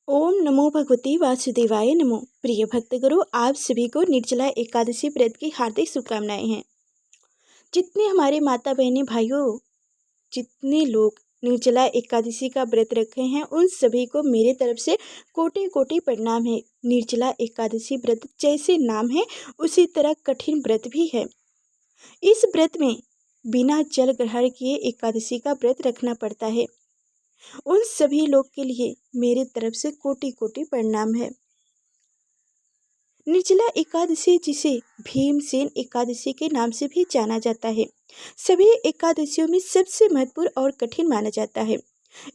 ओम नमो भगवती वासुदेवाय नमो। प्रिय भक्तगणों, आप सभी को निर्जला एकादशी व्रत की हार्दिक शुभकामनाएं हैं। जितने हमारे माता बहनें भाइयों, जितने लोग निर्जला एकादशी का व्रत रखे हैं, उन सभी को मेरे तरफ से कोटि कोटि प्रणाम है। निर्जला एकादशी व्रत जैसे नाम है उसी तरह कठिन व्रत भी है। इस व्रत में बिना जल ग्रहण किए एकादशी का व्रत रखना पड़ता है। उन सभी लोग के लिए मेरे तरफ से कोटि कोटि प्रणाम है। निर्जला एकादशी, जिसे भीमसेन एकादशी के नाम से भी जाना जाता है, सभी एकादशियों में सबसे महत्वपूर्ण और कठिन माना जाता है।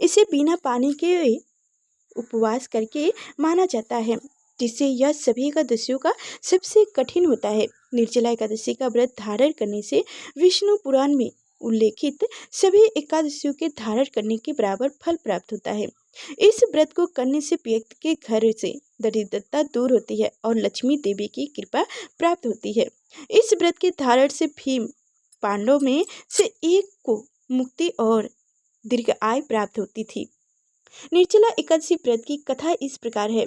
इसे बिना पानी के उपवास करके माना जाता है, जिससे यह सभी एकादशियों का सबसे कठिन होता है। निर्जला एकादशी का व्रत धारण करने से विष्णु पुराण में उल्लेखित सभी एकादशियों के धारण करने के बराबर फल प्राप्त होता है। इस व्रत को करने से व्यक्ति के घर से दरिद्रता दूर होती है और लक्ष्मी देवी की कृपा प्राप्त होती है। इस व्रत के धारण से भीम पांडवों में से एक को मुक्ति और दीर्घ आयु प्राप्त होती थी। निर्जला एकादशी व्रत की कथा इस प्रकार है।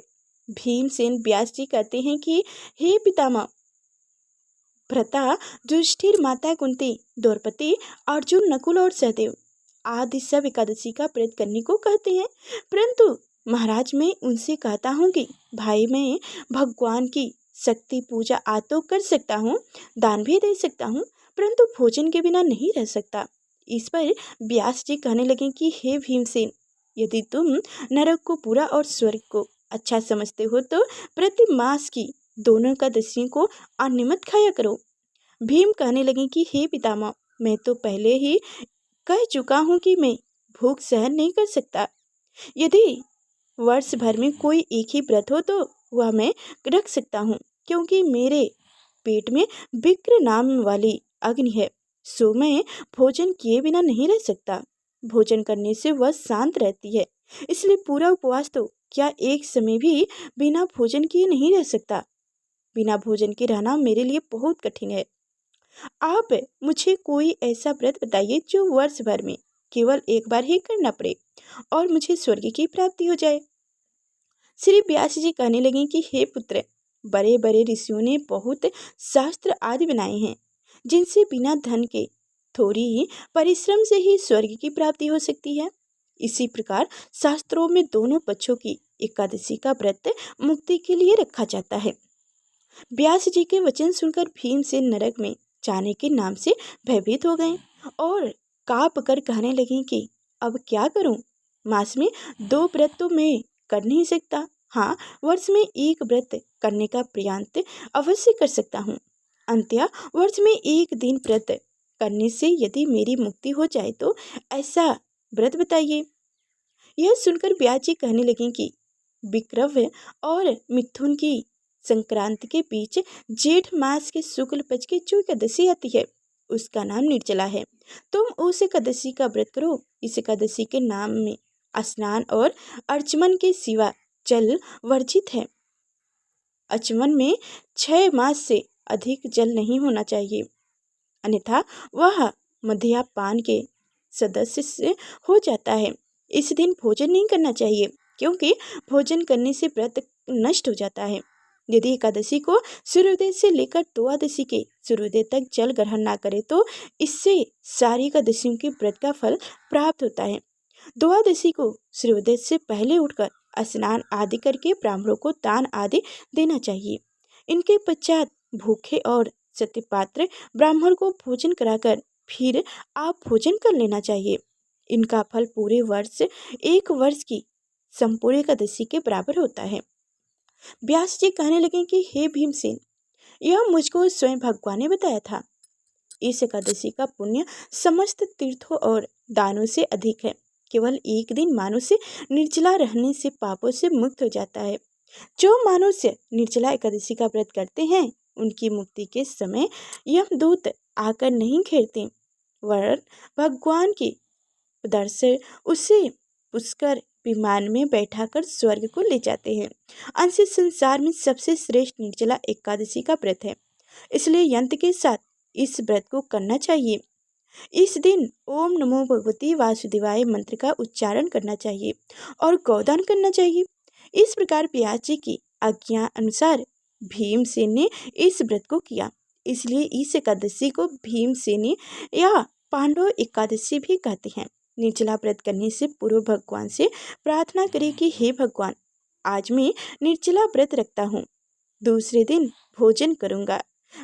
भीमसेन व्यास जी कहते हैं कि हे पितामह, भ्राता युधिष्ठिर, माता कुंती, द्रौपदी, अर्जुन, नकुल और सहदेव आदि सब एकादशी का व्रत करने को कहते हैं, परंतु महाराज मैं उनसे कहता हूँ कि भाई, मैं भगवान की शक्ति पूजा आ तो कर सकता हूँ, दान भी दे सकता हूँ, परंतु भोजन के बिना नहीं रह सकता। इस पर व्यास जी कहने लगे कि हे भीमसेन, यदि तुम नरक को बुरा और स्वर्ग को अच्छा समझते हो तो प्रति मास की दोनों एकादशियों को अन्न मत खाया करो। भीम कहने लगे कि हे पितामह, मैं तो पहले ही कह चुका हूँ कि मैं भूख सहन नहीं कर सकता। यदि वर्ष भर में कोई एक ही व्रत हो तो वह मैं रख सकता हूँ, क्योंकि मेरे पेट में विक्र नाम वाली अग्नि है, सो मैं भोजन किए बिना नहीं रह सकता। भोजन करने से वह शांत रहती है, इसलिए पूरा उपवास तो क्या एक समय भी बिना भोजन किए नहीं रह सकता। बिना भोजन के रहना मेरे लिए बहुत कठिन है। आप मुझे कोई ऐसा व्रत बताइए जो वर्ष भर में केवल एक बार ही करना पड़े और मुझे स्वर्ग की प्राप्ति हो जाए। श्री व्यास जी कहने लगे कि हे पुत्र, बड़े बड़े ऋषियों ने बहुत शास्त्र आदि बनाए हैं, जिनसे बिना धन के थोड़ी ही परिश्रम से ही स्वर्ग की प्राप्ति हो सकती है। इसी प्रकार शास्त्रों में दोनों पक्षों की एकादशी का व्रत मुक्ति के लिए रखा जाता है। व्यास जी के वचन सुनकर भीमसेन नरक में जाने के नाम से भयभीत हो गए और कांप कर कहने लगे कि अब क्या करूं? मास में 2 व्रत तो मैं कर नहीं सकता। हाँ, वर्ष में एक व्रत करने का प्रयास अवश्य कर सकता हूँ। अंत्य वर्ष में एक दिन व्रत करने से यदि मेरी मुक्ति हो जाए तो ऐसा व्रत बताइए। यह सुनकर व्यास जी कहने लगे कि विक्रम और मिथुन की संक्रांति के बीच जेठ मास के शुक्ल पक्ष की जो एकादशी आती है, उसका नाम निर्जला है। तुम उस एकादशी का व्रत करो। इस एकादशी के नाम में स्नान और अर्चमन के सिवा जल वर्जित है। अर्चमन में 6 मास से अधिक जल नहीं होना चाहिए, अन्यथा वह मद्यपान के सदस्य से हो जाता है। इस दिन भोजन नहीं करना चाहिए, क्योंकि भोजन करने से व्रत नष्ट हो जाता है। यदि एकादशी को सूर्योदय से लेकर द्वादशी के सूर्योदय तक जल ग्रहण ना करे तो इससे सारी एकादशियों के व्रत का फल प्राप्त होता है। द्वादशी को सूर्योदय से पहले उठकर स्नान आदि करके ब्राह्मणों को दान आदि देना चाहिए। इनके पश्चात भूखे और सत्यपात्र ब्राह्मण को भोजन कराकर फिर आप भोजन कर लेना चाहिए। इनका फल पूरे वर्ष, एक वर्ष की संपूर्ण एकादशी के बराबर होता है। व्यास जी कहने लगे कि हे भीमसेन, यह मुझको स्वयं भगवान ने बताया था। इस एकादशी का पुण्य समस्त तीर्थों और दानों से अधिक है। केवल एक दिन मनुष्य निर्जला रहने से पापों से मुक्त हो जाता है। जो मनुष्य निर्जला एकादशी का व्रत करते हैं, उनकी मुक्ति के समय यमदूत आकर नहीं घेरते, वरन भगवान की दर्शन उसे पुष्कर विमान में बैठाकर स्वर्ग को ले जाते हैं। अंश संसार में सबसे श्रेष्ठ निर्जला एकादशी का व्रत है, इसलिए यंत्र के साथ इस व्रत को करना चाहिए। इस दिन ओम नमो भगवती वासुदेवाय मंत्र का उच्चारण करना चाहिए और गौदान करना चाहिए। इस प्रकार व्यास जी की आज्ञा अनुसार भीमसेन ने इस व्रत को किया। इसलिए इस एकादशी को भीमसेनी या पांडव एकादशी भी कहते हैं। निर्जला व्रत करने से पूर्व भगवान से प्रार्थना करें कि हे भगवान, आज मैं निर्जला व्रत रखता हूँ, दूसरे दिन भोजन करूँगा।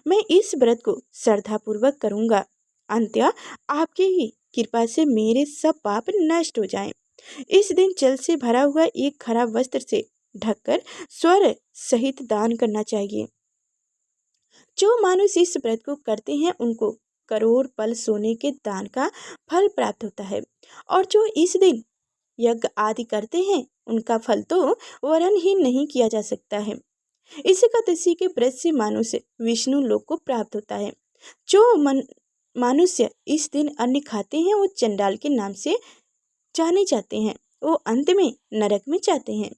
मैं इस व्रत को श्रद्धापूर्वक करूँगा। अंत्य आपकी ही कृपा से मेरे सब पाप नष्ट हो जाएं। इस दिन जल से भरा हुआ एक खराब वस्त्र से ढककर स्वर सहित दान करना चाहिए। जो मनुष्य इस व्रत को करते हैं उनको करोड़ पल सोने के दान का फल प्राप्त होता है, और जो इस दिन यज्ञ आदि करते हैं उनका फल तो वर्णन ही नहीं किया जा सकता है। इस एकादशी के व्रत से मनुष्य विष्णु लोक को प्राप्त होता है। जो मनुष्य इस दिन अन्न खाते हैं वो चंडाल के नाम से जाने जाते हैं, वो अंत में नरक में जाते हैं।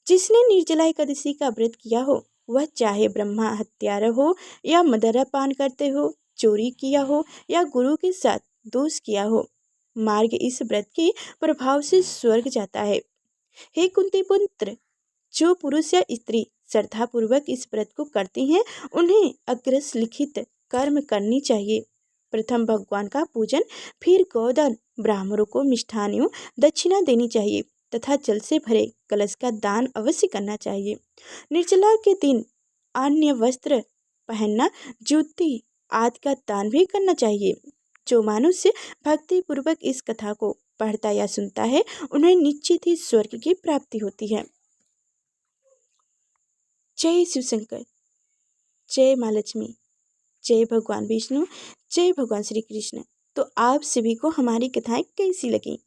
जिसने निर्जला एकादशी का व्रत किया हो वह चाहे ब्रह्मा हत्यारा हो या मदिरा पान करते हो, चोरी किया हो या गुरु के साथ दोष किया हो, मार्ग इस व्रत के प्रभाव से स्वर्ग जाता है। हे कुंती पुत्र, जो पुरुष या स्त्री श्रद्धापूर्वक इस व्रत को करते हैं उन्हें अग्रस लिखित कर्म करनी चाहिए। प्रथम भगवान का पूजन, फिर गोदान, ब्राह्मणों को मिष्ठान दक्षिणा देनी चाहिए तथा जल से भरे कलश का दान अवश्य करना चाहिए। निर्जला के दिन अन्य वस्त्र पहनना, जूती आदि का दान भी करना चाहिए। जो मनुष्य भक्ति पूर्वक इस कथा को पढ़ता या सुनता है उन्हें निश्चित ही स्वर्ग की प्राप्ति होती है। जय शिव शंकर, जय माँ लक्ष्मी, जय भगवान विष्णु, जय भगवान श्री कृष्ण। तो आप सभी को हमारी कथाएं कैसी लगी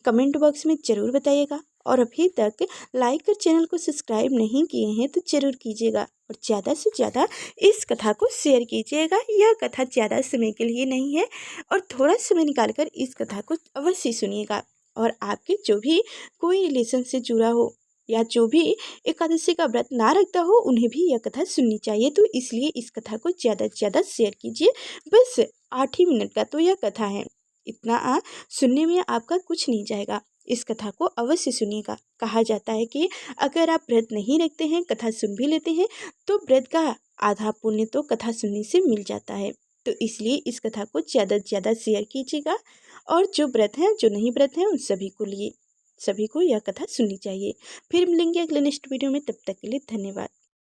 कमेंट बॉक्स में ज़रूर बताइएगा, और अभी तक लाइक और चैनल को सब्सक्राइब नहीं किए हैं तो ज़रूर कीजिएगा, और ज़्यादा से ज़्यादा इस कथा को शेयर कीजिएगा। यह कथा ज़्यादा समय के लिए नहीं है, और थोड़ा समय निकालकर इस कथा को अवश्य सुनिएगा। और आपके जो भी कोई रिलेशन से जुड़ा हो या जो भी एकादशी का व्रत ना रखता हो उन्हें भी यह कथा सुननी चाहिए, तो इसलिए इस कथा को ज़्यादा से ज़्यादा शेयर कीजिए। बस 8 ही मिनट का तो यह कथा है, इतना सुनने में आपका कुछ नहीं जाएगा। इस कथा को अवश्य सुनिएगा। कहा जाता है कि अगर आप व्रत नहीं रखते हैं, कथा सुन भी लेते हैं, तो व्रत का आधा पुण्य तो कथा सुनने से मिल जाता है। तो इसलिए इस कथा को ज़्यादा से ज़्यादा शेयर कीजिएगा, और जो व्रत हैं, जो नहीं व्रत हैं, उन सभी को यह कथा सुननी चाहिए। फिर मिलेंगे अगले नेक्स्ट वीडियो में, तब तक के लिए धन्यवाद।